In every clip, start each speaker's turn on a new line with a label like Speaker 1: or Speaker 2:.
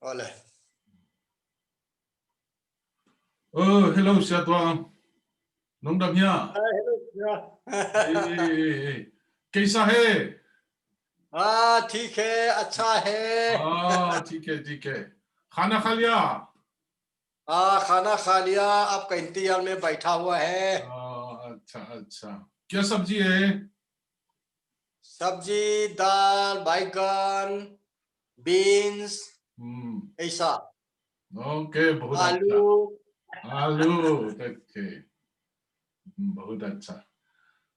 Speaker 1: Ole.
Speaker 2: Hello, P Tuang. Nông đâm nha.
Speaker 1: Hello.
Speaker 2: कैसा है?
Speaker 1: ठीक है, अच्छा है।
Speaker 2: ठीक है। खाना खा लिया?
Speaker 1: खाना खा लिया, आपका इंतजार में बैठा हुआ है।
Speaker 2: अच्छा। क्या सब्जी है?
Speaker 1: सब्जी, दाल, बैगन, बीन्स, ऐसा।
Speaker 2: ओके, बहुत अच्छा।
Speaker 1: आलू।
Speaker 2: आलू, ओके, बहुत अच्छा.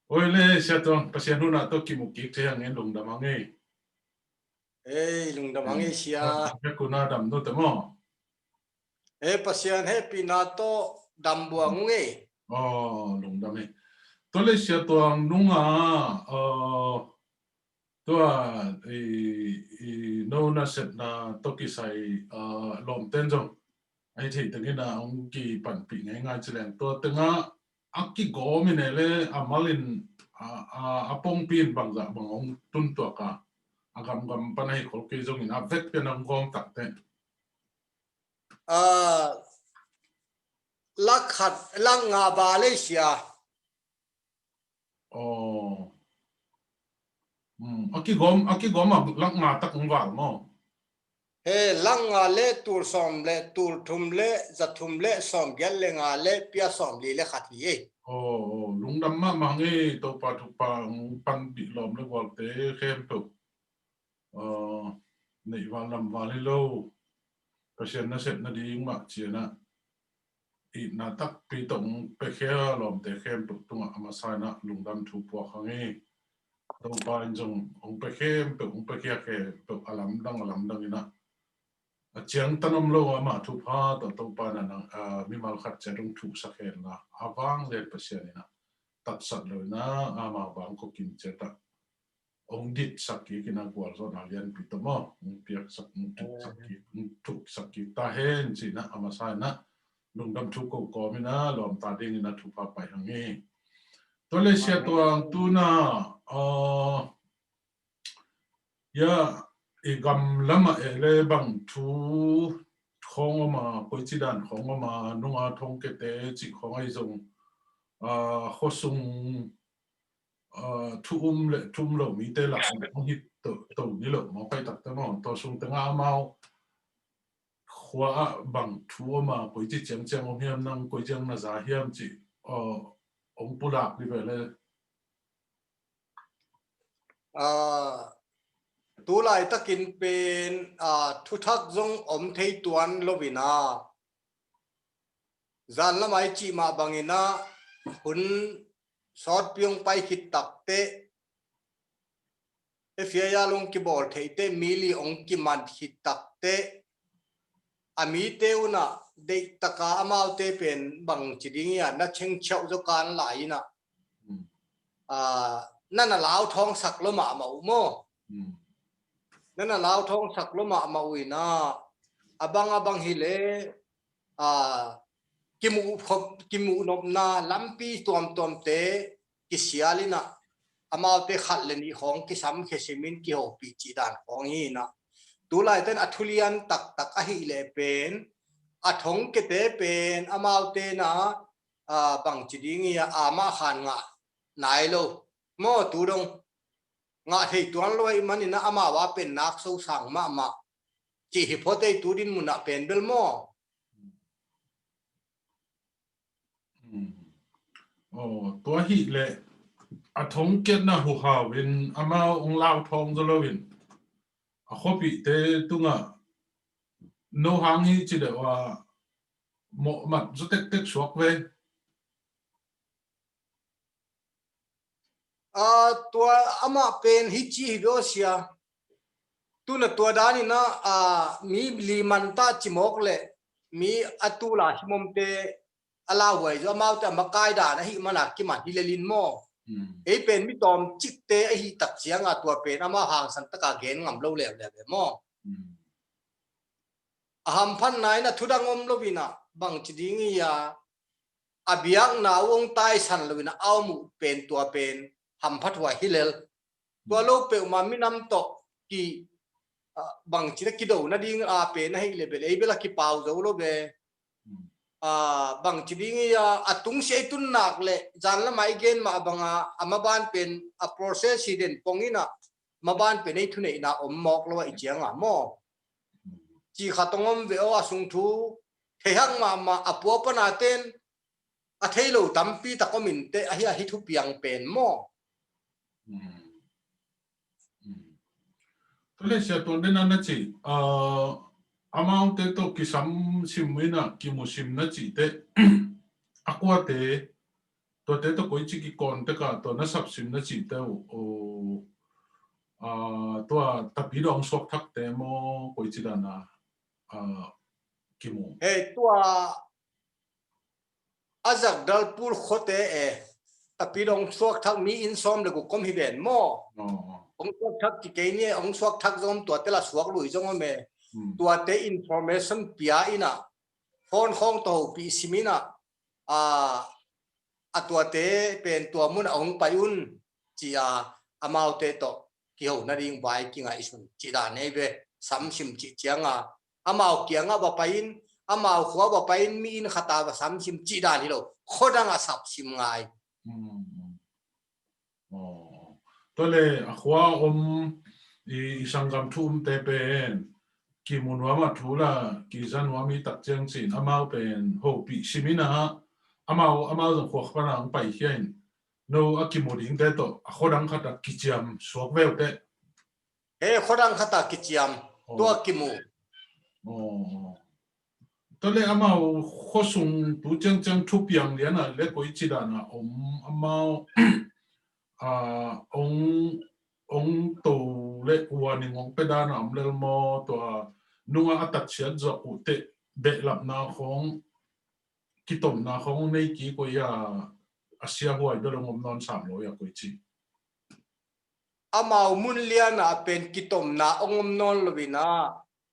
Speaker 2: Oile, P Tuang, pasien huna to kimukik te ang lung damang eh.
Speaker 1: Lungdam Asia.
Speaker 2: Tapos kuna dam no tamo.
Speaker 1: Pasien pinato dambuangue.
Speaker 2: Lung dam eh. Tole P Tuang nunga tua no na set na toki sai lom ten jong ai thì từng cái nào ông kỳ bản bị ngay ngay chỉ làm tua từng á aki go mi này le amalin apong pin bằng dạ bằng ông tun tua cả agam gam panai khol ke jong in avek pe nang gom tak te
Speaker 1: Lakhat lang nga Malaysia.
Speaker 2: aki gom mà lắc mà tak ông vào mo
Speaker 1: Lang nga le tur som le tur thum le zathum le som gel le nga le pia som li le khat li.
Speaker 2: lung đam ma mang e to pa thu pa pan bị lom le wal te khem to nei wal lam wal lo pasien na set na ding ma chiana i na tak pi tong pe khe lom te khem tu tunga ama sana lung dam thu po khange to pa jong ong pe khem pe ong pe khe khe to alam dang ina a chiang tanom lo ama thu pha to pa na nang mi mal khat che dong thu sa khen na awang le pasien ina tat sat lo na ama bang ko kin che ta ông dit sakki kina gwal so na lian pi to mo ong piak sak tuk sakki ta hen chi na ama sa na lung dam thu ko mi na lom ta ding na thu pa pai hangi to le sia to ang tu na ya e gam lama e le bang thu khong ma ko chi dan khong ma nunga thong ke te chi khong ai zong khosung thum lo mi te la ông hit to ni lo mo kai tak ta mo to sung ta nga mau khwa bang thua ma ko chi chang ông hiam nang ko chang na za hiam chi ông pulak ni vele
Speaker 1: Tu lai takin pen thu thak zong om thei tuan lovina zan lamai chi ma bangina hun sort piong pai khit tak te fia ya long ki bol thei te mili ong ki man khit tak te ami te una de taka amau te pen bang chiding ya na cheng chau zo kan lai na nana lao thong sak lo ma mo nana lao thong sak lo ma uina abang hile kimu nop na lampi tom te kisialina amau te khat le ni khong ki sam khesimin ki ho pi chi dan khong hi na tu lai ten athulian tak a hi le pen athong ke te pen amau te na bang chiding ya ama khan nga nai lo mo tu dong nga thei tuan loi manina ama wa pen nak so sang ma chi hi phote tu din muna pen bel mo
Speaker 2: tua hi le a thong ket na hu ha win ama ong lao thong zo lo win a khopi te tunga no hang hi chi de wa mo mat zo tek suak ve
Speaker 1: tua ama pen hi chi do sia tu na tua dani na mi liman ta chimok le mi atula himom te ala wai zo mau ta makai da na hi mana ki man hi lelin mo e pen mi tom chik te a hi tak chianga tua pen ama hang san ta ka gen ngam lo le mo aham phan nai na thudang om lovina bang chiding ya abiang na wong tai san lovina awmu pen tua pen ham phat wa hilel tua lo pe ma mi nam to ki bằng chỉ là cái đầu nó đi pe na hay level ấy bây là cái bao dấu lo về bằng chỉ đi tung xe tun nạc lệ dàn là máy gen mà bằng mà ban pen process gì đến phong ina mà ban pen ấy thu này na mọc lo vậy chẳng mò chỉ khát tông về sung thu thế hăng mà apua pa natin thấy lâu tắm pi ta có mình te hi thu piang pen mò
Speaker 2: tôi lấy xe tôi đến anh chị amount to kisam simina kimusim na chị te aqua te tôi te to koi chi ki kon te ka to na sab sim na chị te tôi tapi dong sok thak te mo koi chi dana kimu
Speaker 1: tua azak dal pul khote tapi dong sok thak mi in som le ko kom hi ben mo ông sok thak ki ke ni ông sok thak zom tua te la suak lui zong me tua te information pia ina phone khong to pi simina tua te pen tua mun ông payun chi amau te to ki ho na ring vai ki ngai sun chi da ne ve sam sim chi chianga amau kianga ba pain amau khwa ba pain mi in khata ba sam sim chi da ni lo khodanga sap sim ngai
Speaker 2: tôi lấy aqua isang gam thum te pen ki munwa ma thula ki zanwa mi tak chang sin amau pen ho pi simina amau zong khwa pa nang pai hian no akimoding te to khodang khata kichiam suak vel te
Speaker 1: khodang khata kichiam tua kimu
Speaker 2: tôi lấy amau khosung tu chang chang thu piang lian a le koi chi dana amau ông tổ lệ quan những ông pedana ông lel mo to nunga atat chiat zo ute be lap na khong kitom na khong nei ki ko ya asia huai do ngom non sam lo ya ko chi
Speaker 1: amau mun liana pen kitom na ongom non lovina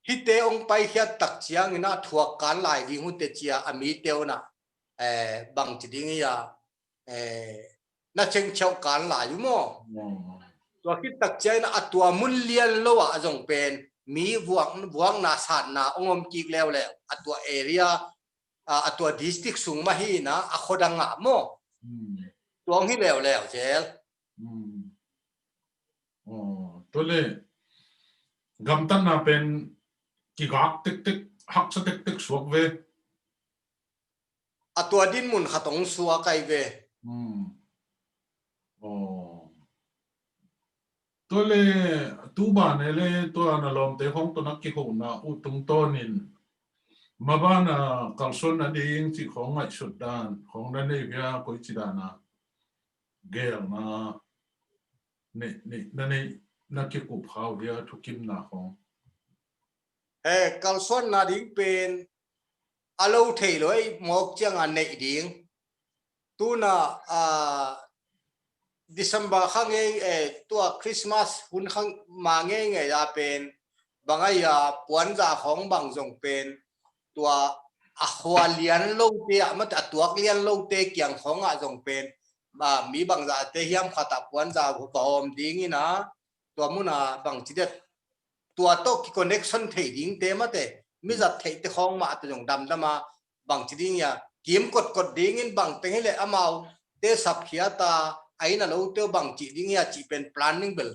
Speaker 1: hite ong pai hiat tak chiang ina thuak kan lai wi hu te chia ami teona bang chi ding ya na cheng chau kan la yu mo to hit tak chai na atua mun lian lo wa jong pen mi buang na sat na ongom ki lew le atua area atua district sung ma hi na a khodanga mo tuang hi lew chel
Speaker 2: tôi lấy gam tan na pen ki gak tek hak sa tek suak ve
Speaker 1: atua din mun khatong suwa kai ve
Speaker 2: tôi lấy tu ba này lấy tôi anh làm te không tôi nak ki ho na u tung tonin mà ban kalson na ding chỉ không ngay sụt đàn không nên đi vía coi chỉ đàn gel na nè na ki cụp hao vía thu kim na không
Speaker 1: kalson na ding pen alo thei loi mok chang an nei ding tu na December khang tua Christmas hun khang ma nge ya pen bangai ya puan za khong bang jong pen tua khwa lian lo te ma ta tuak lian lo te kyang khong jong pen ma mi bang za te hiam khata puan za bom ding ina tua muna bang chi det tua to ki connection thei ding te ma te mi za thei te khong ma te jong dam dama bang chi ding ya kim kot ding in bang te le amau te sap khia ta ai na lo te bang chi ding ya chi pen planning bel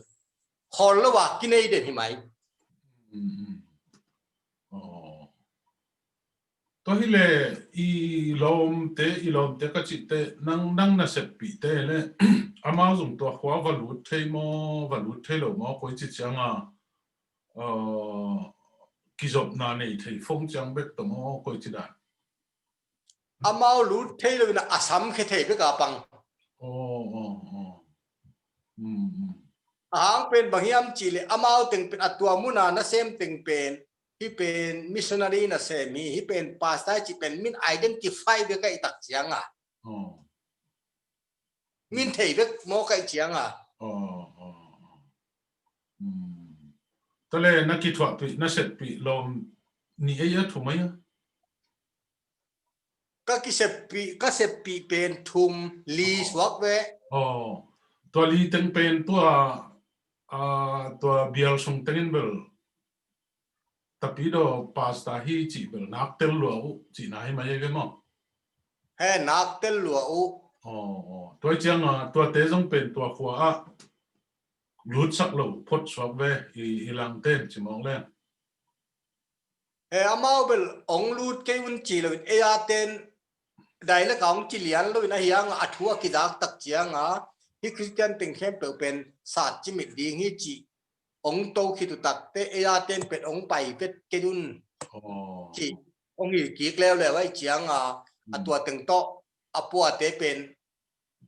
Speaker 1: khol lo wa ki nei de hi mai
Speaker 2: tôi hi le i lom te ka chi te nang na set pi te le ama dùng to khwa valut thei lo mo ko chi changa ki zop na nei thei phong chang bek to mo ko chi da
Speaker 1: amau lu thei lo na asam khe thei be ka pang ang pen bangiam chi le amau teng pen atua muna na sem teng pen hi pen missionary na se mi hi pen pastor chi pen min identify be kai tak chianga min thei be mo kai chianga
Speaker 2: tole na ki thwa pi na set pi lom ni ya thu mai
Speaker 1: ka se pi pen thum li swak ve
Speaker 2: to li teng pen to bial sung tengin bel tapi do pasta hi chỉ bel nak tel lo chỉ nai mai ve mo
Speaker 1: he nak tel lua u
Speaker 2: tôi chăng tôi tế giống bên tôi khóa lút sắc lẩu phốt swap về i lang tên chỉ mong lên
Speaker 1: he amao bel ong lut ke un chi lo e a ten dai la kaung chi lian lo na hiang athua ki dak tak chiang a hi Christian ting khem pe pen sat chi mit ding hi chi ong to khi tu tak te e a ten pet ong pai pet ke dun chi ong hi ki kleo le wai chiang a atua teng to apua te pen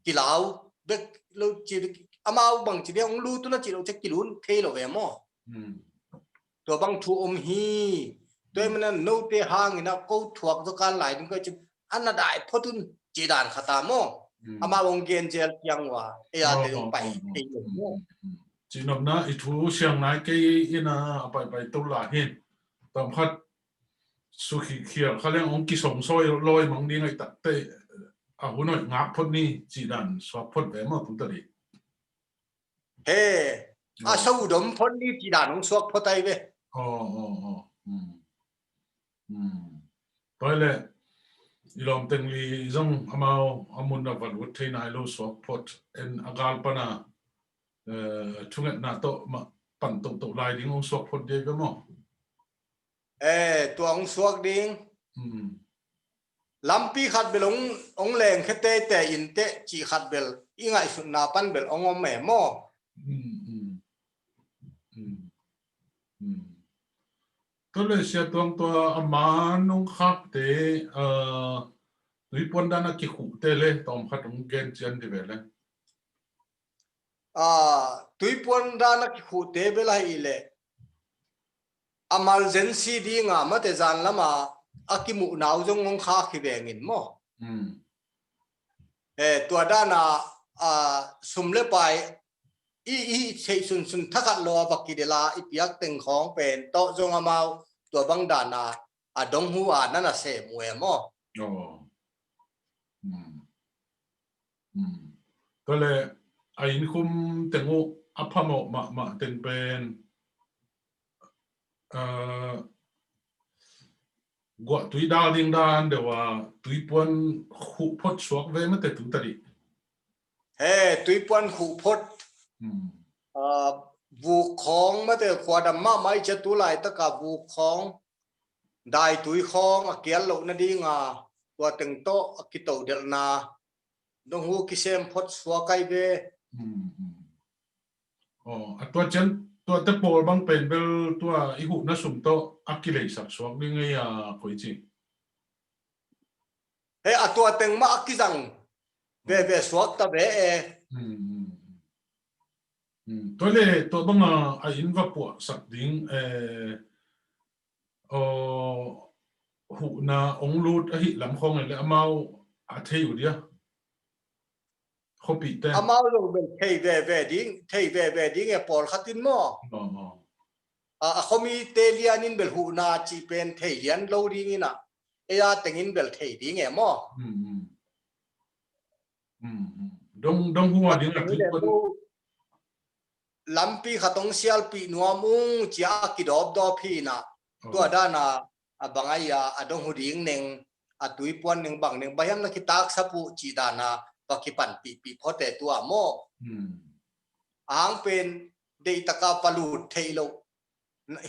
Speaker 1: ki lau bek lo chi amao bang chi de ong lu tu na chi lo che ki lun the lo ve mo to bang thu hi tôi mình nấu te hang na câu thuộc cho can lại cái chứ anh là đại phốt tun chỉ đàn khát ta mo ama ông gen gel yang wa e a te ông bảy thì
Speaker 2: chỉ nộp na ít thu xiang nai cái ina bài bài tu la hin tầm khát su khi khi khá lên ông kí sòng soi lôi mong đi ngay tận tê hôm nay ngáp phốt ni chỉ đàn swap phốt về mà cũng tới đi
Speaker 1: he sâu đom phốt đi chỉ đàn ông suộc phốt tay về
Speaker 2: tôi lẽ ilom teng li zong amao amun na vật vật thế này lo swap phốt en agal pana chunget na to ma pan to lai ding ông swap phốt đi cái mo
Speaker 1: tuang suộc ding lampi khát bel ông leng khete te in te chỉ khát bel ingai sun na pan bel ông mẹ mo
Speaker 2: tôi lẽ sẽ tuang to aman nong khap te tui pon dana ki khu te le tom khat ong gen chen de vele
Speaker 1: tui pon da na ki khu te bel hai le emergency di nga ma te zan lama akimu nau jong ngong kha khi ve ngin mo tua da na sumle pai i sei sun sun thakat lo bakki de la i piak teng khong pen to jong amau tua bang da na dong hu na na se mue mo
Speaker 2: tôi lẽ ai khum tengu apamo ma ten pen gọi tui đa ding dan de wa tui pon khu phot suak ve ma te tu tari
Speaker 1: tui pon khu phot vu khong ma te khwa dam ma mai che tu lai ta ka vu khong dai tui khong a kial lo na di nga wa teng to ki to del na dong hu ki sem phot suak kai ve
Speaker 2: tua chen tua te pol bang pen bel tua i hu na sum to akilei sak suak ni ngai koi chi
Speaker 1: tua teng ma ki jang ve suak ta ve
Speaker 2: tôi lẽ tôi bang in va po sak ding hu na ong lut a hi lam khong le amao a theu dia khopi te
Speaker 1: amao lo ben thei ve ding e pol khatin mo khomi te lianin bel hu na chi pen thei lian lo ding ina ya tengin bel thei ding e mo
Speaker 2: dong huwa ding a clip
Speaker 1: lampi khatong sial pi nuamung chia ki dop do phi na tua da na abangaya adong hu ding neng atui pon neng bang neng bayam na ki tak sapu chi da na pakipan pi phote tua mo ang pen de taka palut theilo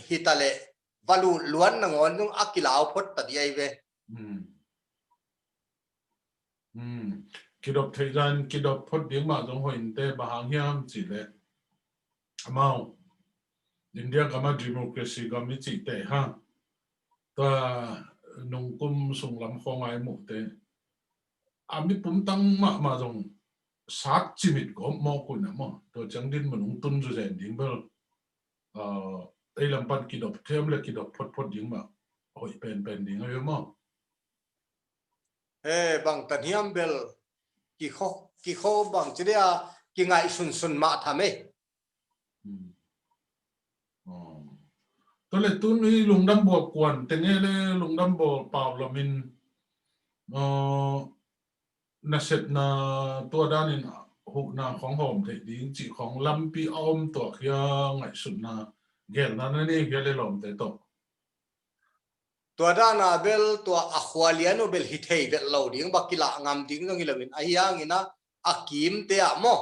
Speaker 1: hitale valu luan na ngon nung akilaw phot ta di ai ve
Speaker 2: kidop thaijan kidop phot ding ma jong hoin te bahang hiam chi le amao India kama democracy kami chi te ha ta nung kum sung lam khong ai mu te ami pum tang ma jong sak chimit ko mo ko na mo to chang din manung tun ju zen ding bel ai lam pan kidop them le kidop phot ding ma hoi pen ding ai mo
Speaker 1: bang tan hiam bel ki kho bang chria ki ngai sun ma thame
Speaker 2: tôi lẽ tôi nghĩ lùng đâm bộ quần thế nghe lẽ lùng đâm bộ bảo là mình na set na tua đan in hụt naของหอมthế đi chỉ ของ lâm pi om tua kia ngày sụn na gel na này gel le lom thế to
Speaker 1: tua da na bel tua akhwaliano bel hithei bel lo ding bakila ngam ding dong ilamin ayang ina akim te amo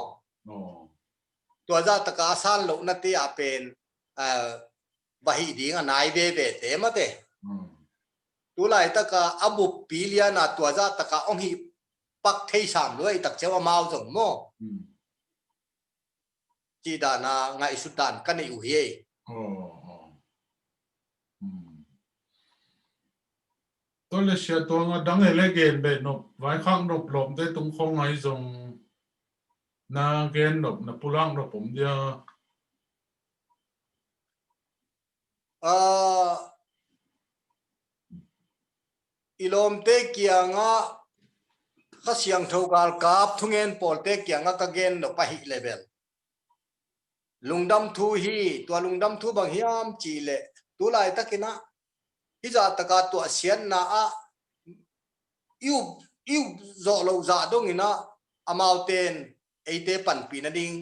Speaker 1: tua za taka san lo na te apen bahi ding anai be te mate tu lai taka abu pilia na tua za taka ong hi pak thei sam loi tak chewa mau jong mo chi da na ngai sudan kan ei u hi
Speaker 2: tôi là sẽ tôi ngã đăng hệ lệ gen bề nộp vài khang nộp lộm tới tung không ai dùng na gen nộp na pulang nộpผมdia
Speaker 1: ilom te kianga ka siang thogal kap thungen pol te kianga ka gen no pa hi level lungdam thu hi tua lungdam thu bang hiam chi le tu lai takina hi za taka tu asian na a yu zo lo za dong ina amauten eite pan pi na ding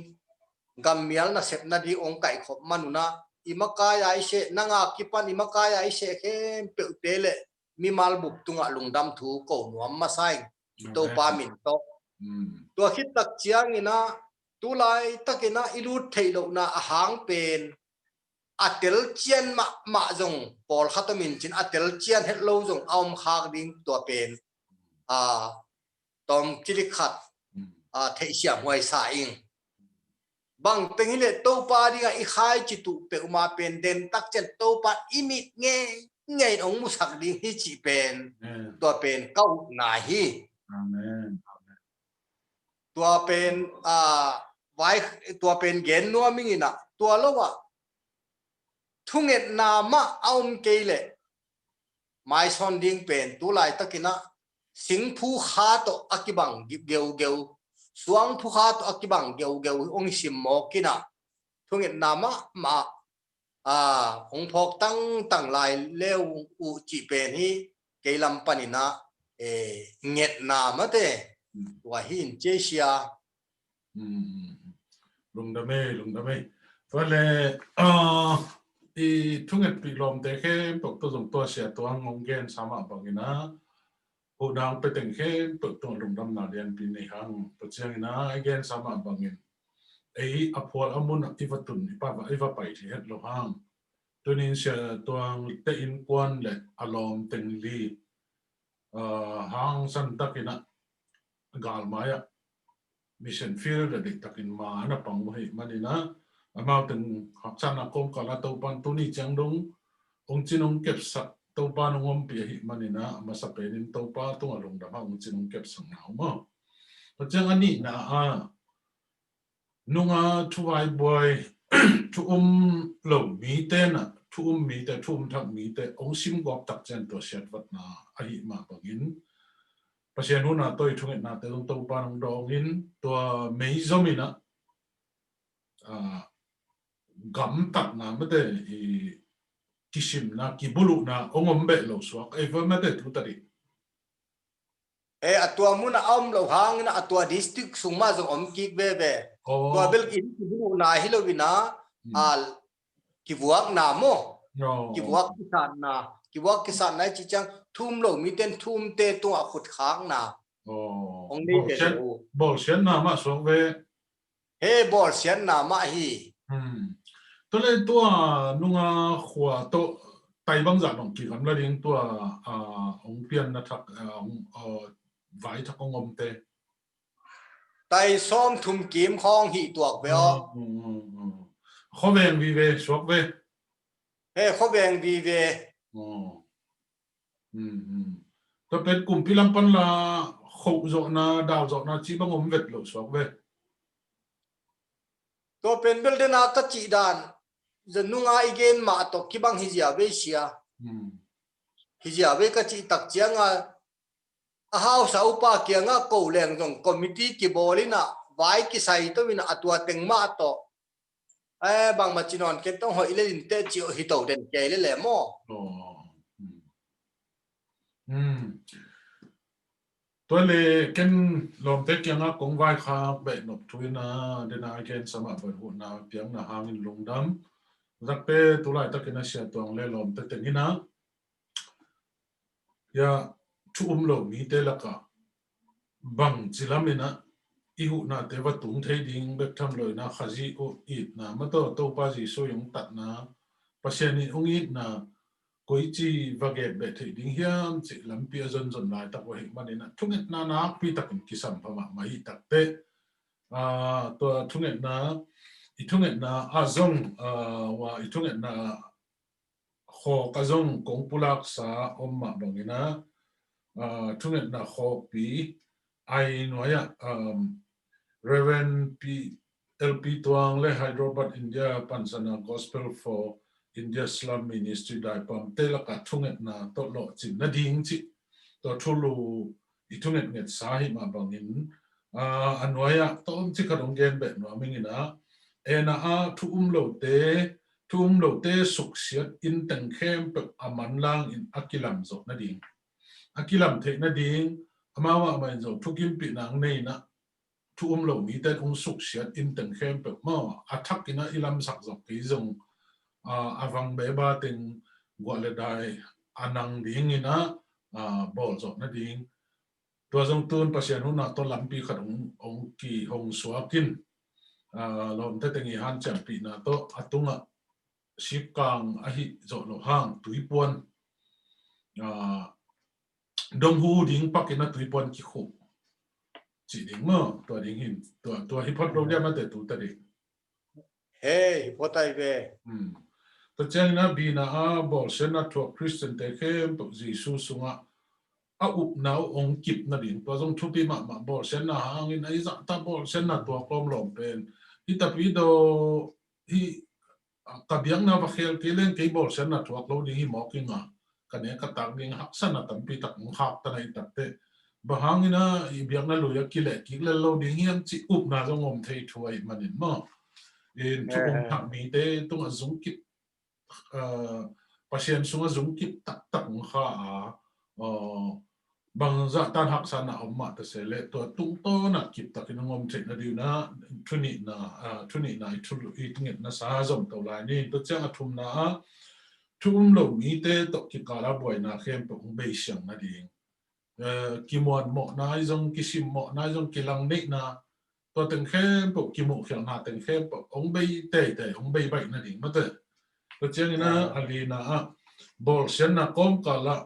Speaker 1: gamial na sep na di ong kai khop manuna imakaya ise nanga kipan imakaya ise khem pe tele mi mal bup tunga lungdam thu ko nuam ma sai to pa min to to khit tak chiang ina tu lai takina ilut theilo na ahang pen atel chian ma jong pol khatamin chin atel chian het lo jong aum khak ding to pen tom kilikhat thei sia hoi sa ing bang tengile to pa dinga I khai chi tu pe uma pen den tak chen to pa imit nge ong musak ding hi chi pen to pen kau na hi
Speaker 2: amen
Speaker 1: tua pen vai tua pen gen no mingina tua lowa thunget na ma aum keile mai son ding pen tu lai takina sing phu kha to akibang geu suang phu kha to akibang geu ong sim mo kina thunget na ma ong phok tang lai leu u chi pen hi keilam panina nget na mate wa hin chesia
Speaker 2: lùng đam mê vậy là i thunget pi lom te khe tok to jong to sia to ngong gen sama bangina u dang pe teng khe tok to lùng đam na lian pi nei hang to chiang na again sama bangin ei apol amun ivatun iva pai thi het lo hang tunin sia toang te in kwan le alom teng li hang san takina gal maya mission field le dik takin ma na pang mo hi manina amao ten haksan na kom kala to pan tuni chang dong ong chinong kep sak to pa nongom pi hi manina ma sa penin to pa to along da ma ong chinong kep sang na mo to chang ani na nunga thuai boy thu lo mi te na thu mi te thum thak mi te ong sim gop tak chen to shet wat na a hi ma pangin pasien huna tôi thunget na te dong to pa nong dong in to mei zomina gam tak na mate I kisim na kibulu na ongom be lo swak e va mate tu tari
Speaker 1: atua muna om lo hang na atua district sungma jong om kik be tua bel in kibu na hilowina al kibuak na mo kibuak kisan na chi chang thum lo mi ten thum te tu a khut khang na ong nei be
Speaker 2: bol sen na ma so ve
Speaker 1: bol sen na ma hi
Speaker 2: to le to nunga khwa to tai bang za dong ki kam la ding to ong pian na thak ong vai thak ongom te
Speaker 1: tai som thum kim khong hi tuak ve
Speaker 2: kho veng vi ve swak ve
Speaker 1: kho veng vi ve
Speaker 2: to pet kum pilang pan la khou zo na daw zo na chi bang om vet lo swak ve
Speaker 1: to pen bel de na ka chi dan zanunga igen ma to kibang hizia ve sia hizia ve ka chi tak chianga a hau sa upa kianga ko leng jong committee ki bolina vai ki sai to min atwa teng ma to bang ma chinon ken tong hoi le in te chi hi to den ke le mo
Speaker 2: tôi le ken lom te kianga kong vai kha be nop thuina dena again sama ba hu na piang na hangin lungdam zakpe tulai takina sia tong le lom te tengina ya thu lo mi te la ka bang chilamina ihu na te va tung thei ding bek tham loi na khaji o it na ma to pa ji so yung tat na pasiani ong it na koi chi va ge be thei ding hiam chi lam pi zon zon lai tak wa hi manina thunget na pi takin kisam pa ma hi tak te to thunget na azong wa thunget na kho kazong kong pulak sa omma bangina thunget na kho pi ai noya Revd P Tuang le Hyderabad India Pansana Gospel for India Slum Ministry dai pam te la ka thunget na to lo chin na ding chi to thulu I thunget nget sa hi ma bangin anwaya to chi ka dong gen be no mingina ena thu lo te suk siat in teng khem pe aman lang in akilam zo na ding akilam the na ding amawa mai zo thukim pi nang nei na thu lo mi te ong suk siat in teng khem pe ma athak ina ilam sak zo ki zong avang be ba ting gwale dai anang ding ina bol zo na ding tua zong tun pasian hu na to lampi khat ong ki hong suakin lom te tengi han cham pi na to atunga ship kang ahi zo lo hang tuipuan dong hu ding pakina tuipuan ki khu chỉ đến mơ tua ding hin tua hip hop program na te tu ta ding
Speaker 1: hey potai ve
Speaker 2: to chang na bi na bol sen na to Christian te khem to Jisu sunga up now ong kip na ding to jong thupi ma bol sen na hang in ai za ta bol sen na to kom lom pen hi ta pi do hi ka biang na va khel ke len ke bol sen na to lo ding hi mo ki nga ka ne ka tak ding hak san na tam pi tak ng hak ta nai tak te bahangina I biang na lo ya ki le lo ding hiam chi up na jong om thei thuai manin mo in thu hak mi te tung a zung kip pasien sunga zung kip tak ng kha bang za tan hak sana omma ta se le to tung to na kip takin ngom thei na diu na thuni na thulu I tinget na sa zom to lai ni to chang a thum na thum lo mi te to ki kala boy na khem pe ong be siang na ding ki mon mo na zong ki sim mo na zong ki lang nei na to teng khem pe ki mo khiang na teng khem pe ong be te ong be bai na ding ma te to chang ina ali na bol sen na kom kala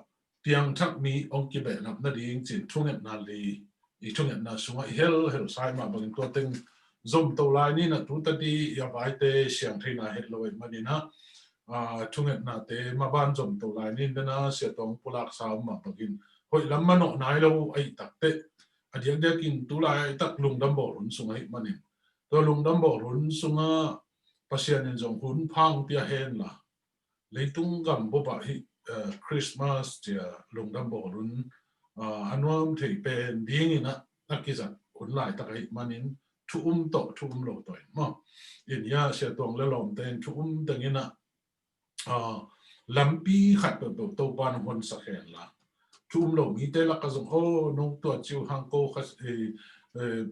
Speaker 2: tiang thak mi ong ki be nap na ding chin thunget na li I thunget na sunga hel sai ma bang to teng zom to lai ni na tu ta di ya vai te siang thei na het loi ma ni na thunget na te ma ban zom to lai ni na se tong pulak sa ma bagin hoi lam ma no nai lo ai tak te adiang de kin tu lai tak lung dam bo run sunga hi ma ni to lung dam bo run sunga pasian in jong hun phang pia hen la leitung gam bo ba hi Christmas tia lungdam bo run anuam thei pen ding ina akizat kun lai takai manin thu lo toy mo in ya se tong le lom ten thu tengina lampi khat pe to ban hon sa khen la thu lo mi te la ka zong o nong to chiu hang ko khas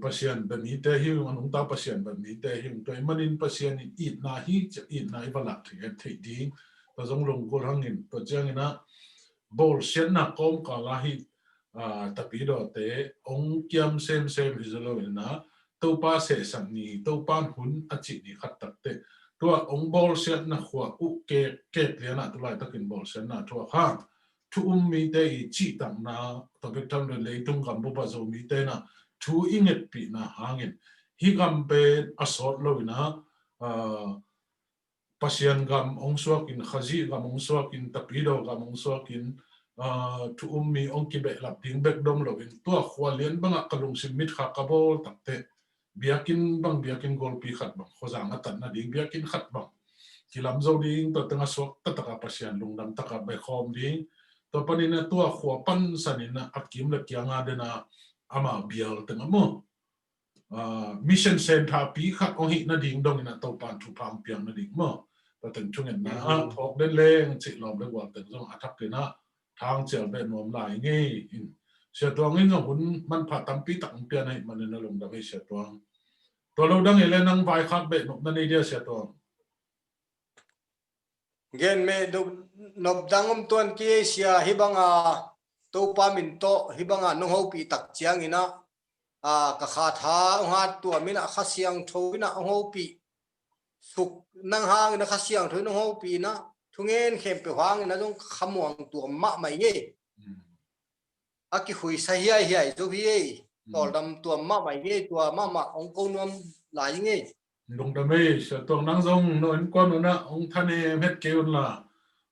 Speaker 2: pasian ba mi te hi nong ta pasian ba mi te hi to manin pasian it na hi it na I balak thei ding to zong long ko hangin to changina bol sen na kom ka la hi tapi do te ong kiam sem hizalo na to pa se sang ni to pan hun achi ni khat tak te to ong bol sen na khwa u ke le na to lai takin bol sen na to ha thu mi te chi tang na to be tam le tung gam bo pa zo mi te na thu inget pi na hangin hi gam pe asot lo na pasian gam ong suakin khazi gam ong suakin tapido gam ong suakin thu mi ong ki be lap ding bek dom lo in to khwalian banga kalung simit kha kabol takte biakin gol pi khat bang khozang atan na ding biakin khat bang kilam zo ding to tanga sok taka pasian lungdam taka be khom ding to panina to khwa pan sanina akim la kyanga dena ama bial tanga mo mission center pi khat ong hi na ding dong na to pan thu pam piang na ding mo to teng chungen na thok den leng chi lom le wa teng zong athak ke na thang chel be nom lai nge in se tuang in hun man pha tam pi tak pian ai man na lom da be se tuang to lo dang ele nang vai khat be no na nei dia se tuang
Speaker 1: gen me do nob dangum tuan ki sia hibanga to pa min to hibanga nong ho pi tak chiang ina ka kha tha ha tua mina kha siang tho ina ho pi suk nang hang na kha siang tho nong ho pi na thungen khem pe hwang na jong khamuang tu ma mai nge aki hui sa hiai hiai zo hi tol dam tu ma mai nge tu ma ong ko nom lai nge
Speaker 2: lung đam mê sẽ tuang nang zong no in quan na ông thanh em hết kêu là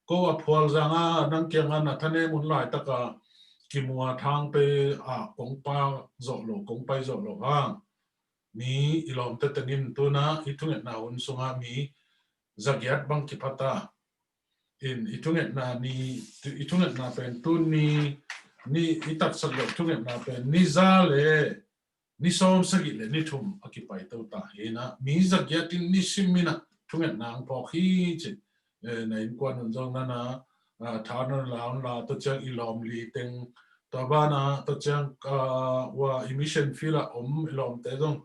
Speaker 2: cô à phùal rằng nang kiang an thanh em muốn lại tất cả kim mua thang pe công pa công pai dọ lộ ha mi ilom te tenin tu na itunget na un sunga mi zagiat bang kipata in itunget na pen tu ni itat saglo itunget na pen ni za le ni som sagi le ni thum akipai to ta hena mi zagiat in ni simina tunget na ang po hi chi na in kwan un jong na thana la to chang ilom li teng to ba na to chang wa emission fila ilom te jong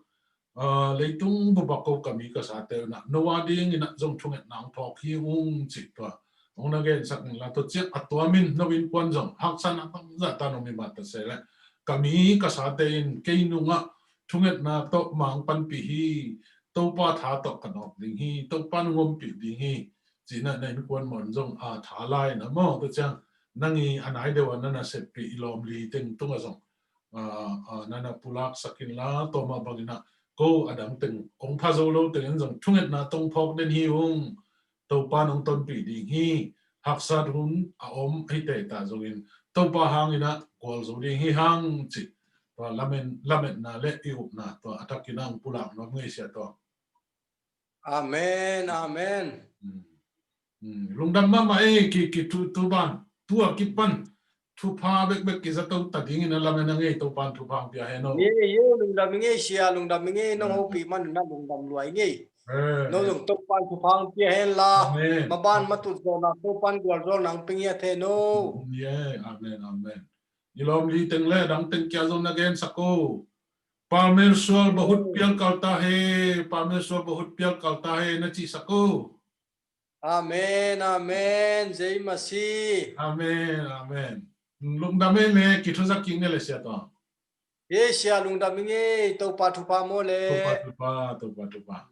Speaker 2: leitung bubako kami ka sa te na no ding ina jong thunget nang thok hi chi to ong na gen sak la to chek atwamin no win kwan jong hak san ang za ta no mi ma ta se le kami ka sa te in keinunga thunget na to mang pan pi hi to pa tha to kanok ding hi to pan ngom pi ding hi chi na nei kwan mon jong tha lai na mo to chang nangi anai de wan na se pi ilom li teng tunga jong nana pulak sakin la to ma bagina ko adang teng ong pha zo lo teng jong thunget na tong phok den hi ung to pa nong ton pi ding hi hak sa hun om ai te ta zongin to pa hang ina kol zo ding hi hang chi to lamen na le i up na to atakinang pulak no ngai sia to
Speaker 1: amen amen
Speaker 2: lungdam ma mai ki tu ban tu ki pan thu pha bek ki za to ta ding ina lamen na ngai to pan thu phang pia he no
Speaker 1: ye lung dam nge sia lung dam nge no ho pi man na lung dam luai nge no jong to pan thu phang pia hen la ma ban ma tu zo na to pan gol zo nang pingya the no
Speaker 2: amen ilom li teng le dang teng kya zo na gen sako परमेश्वर बहुत प्यार करता है परमेश्वर बहुत प्यार करता है नची सको
Speaker 1: amen amen jai masi
Speaker 2: amen lung dame me kitho za king ne le sia to
Speaker 1: ye sia lung dam nge to pa thu pa mo le
Speaker 2: to pa